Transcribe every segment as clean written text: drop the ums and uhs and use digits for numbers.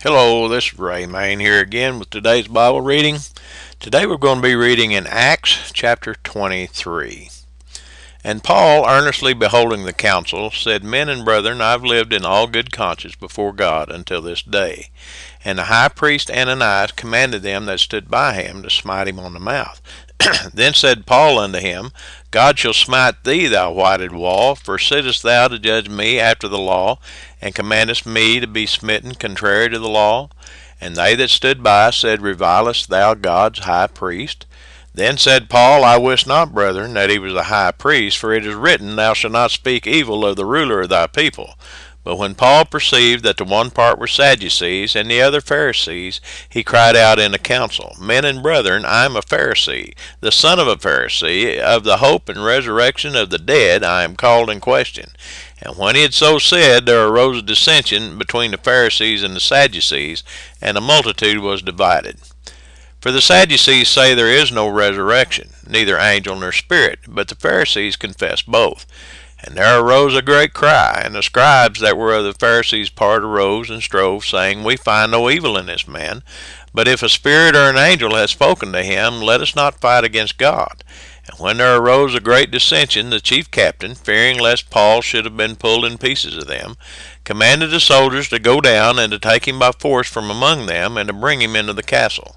Hello, this is Ray Main here again with today's Bible reading. Today we're going to be reading in Acts chapter 23. And Paul, earnestly beholding the council, said, Men and brethren, I have lived in all good conscience before God until this day. And the high priest Ananias commanded them that stood by him to smite him on the mouth. Then said Paul unto him, God shall smite thee, thou whited wall, for sittest thou to judge me after the law, and commandest me to be smitten contrary to the law? And they that stood by said, Revilest thou God's high priest? Then said Paul, I wist not, brethren, that he was a high priest, for it is written, Thou shalt not speak evil of the ruler of thy people. But when Paul perceived that the one part were Sadducees, and the other Pharisees, he cried out in the council, Men and brethren, I am a Pharisee, the son of a Pharisee. Of the hope and resurrection of the dead I am called in question. And when he had so said, there arose a dissension between the Pharisees and the Sadducees, and the multitude was divided. For the Sadducees say there is no resurrection, neither angel nor spirit, but the Pharisees confess both. And there arose a great cry, and the scribes that were of the Pharisees' part arose and strove, saying, We find no evil in this man, but if a spirit or an angel has spoken to him, let us not fight against God. And when there arose a great dissension, the chief captain, fearing lest Paul should have been pulled in pieces of them, commanded the soldiers to go down and to take him by force from among them, and to bring him into the castle.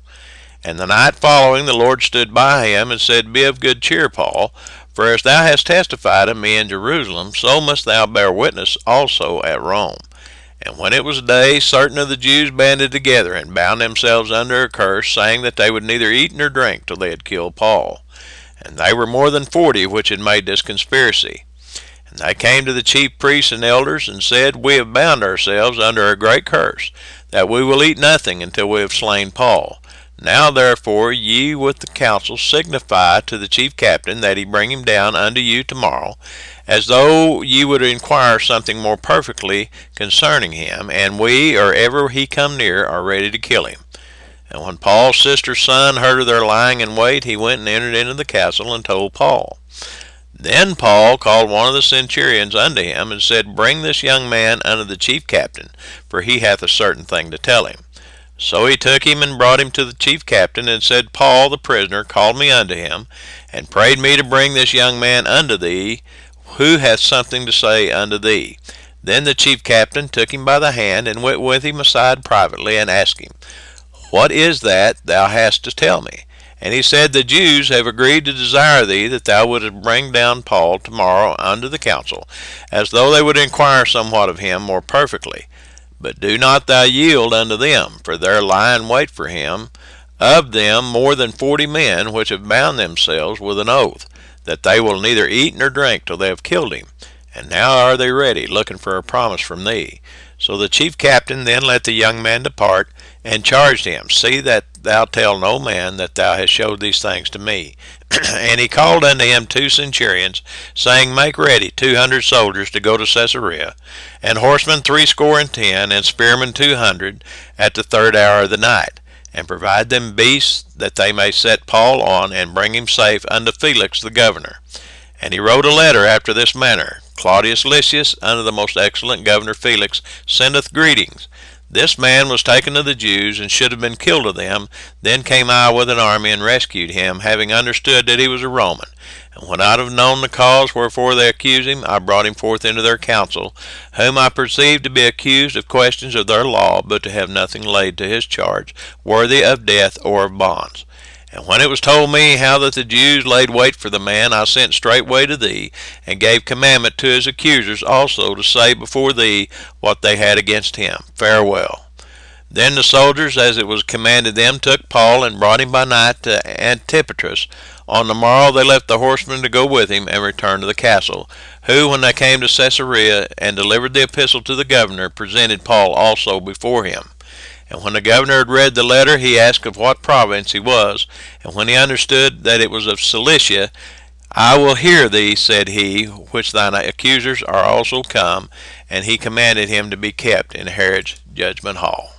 And the night following the Lord stood by him, and said, Be of good cheer, Paul, for as thou hast testified of me in Jerusalem, so must thou bear witness also at Rome. And when it was day, certain of the Jews banded together, and bound themselves under a curse, saying that they would neither eat nor drink till they had killed Paul. And they were more than 40 which had made this conspiracy. And they came to the chief priests and elders, and said, We have bound ourselves under a great curse, that we will eat nothing until we have slain Paul. Now therefore ye with the council signify to the chief captain that he bring him down unto you tomorrow, as though ye would inquire something more perfectly concerning him, and we, or ever he come near, are ready to kill him. And when Paul's sister's son heard of their lying in wait, he went and entered into the castle and told Paul. Then Paul called one of the centurions unto him, and said, Bring this young man unto the chief captain, for he hath a certain thing to tell him. So he took him and brought him to the chief captain, and said, Paul the prisoner called me unto him, and prayed me to bring this young man unto thee, who hath something to say unto thee. Then the chief captain took him by the hand, and went with him aside privately, and asked him, What is that thou hast to tell me? And he said, The Jews have agreed to desire thee that thou wouldest bring down Paul tomorrow unto the council, as though they would inquire somewhat of him more perfectly. But do not thou yield unto them, for there lie in wait for him of them more than 40 men, which have bound themselves with an oath, that they will neither eat nor drink till they have killed him. And now are they ready, looking for a promise from thee. So the chief captain then let the young man depart, and charged him, See that thou tell no man that thou hast showed these things to me. And he called unto him 2 centurions, saying, Make ready 200 soldiers to go to Caesarea, and horsemen 70, and spearmen 200, at the 3rd hour of the night. And provide them beasts, that they may set Paul on, and bring him safe unto Felix the governor. And he wrote a letter after this manner, Claudius Lysias, unto the most excellent governor Felix, sendeth greetings. This man was taken of the Jews, and should have been killed of them. Then came I with an army, and rescued him, having understood that he was a Roman. And when I have known the cause wherefore they accuse him, I brought him forth into their council, whom I perceived to be accused of questions of their law, but to have nothing laid to his charge, worthy of death or of bonds. And when it was told me how that the Jews laid wait for the man, I sent straightway to thee, and gave commandment to his accusers also to say before thee what they had against him. Farewell. Then the soldiers, as it was commanded them, took Paul, and brought him by night to Antipatris. On the morrow they left the horsemen to go with him, and returned to the castle, who, when they came to Caesarea, and delivered the epistle to the governor, presented Paul also before him. And when the governor had read the letter, he asked of what province he was. And when he understood that it was of Cilicia, I will hear thee, said he, which thine accusers are also come. And he commanded him to be kept in Herod's judgment hall.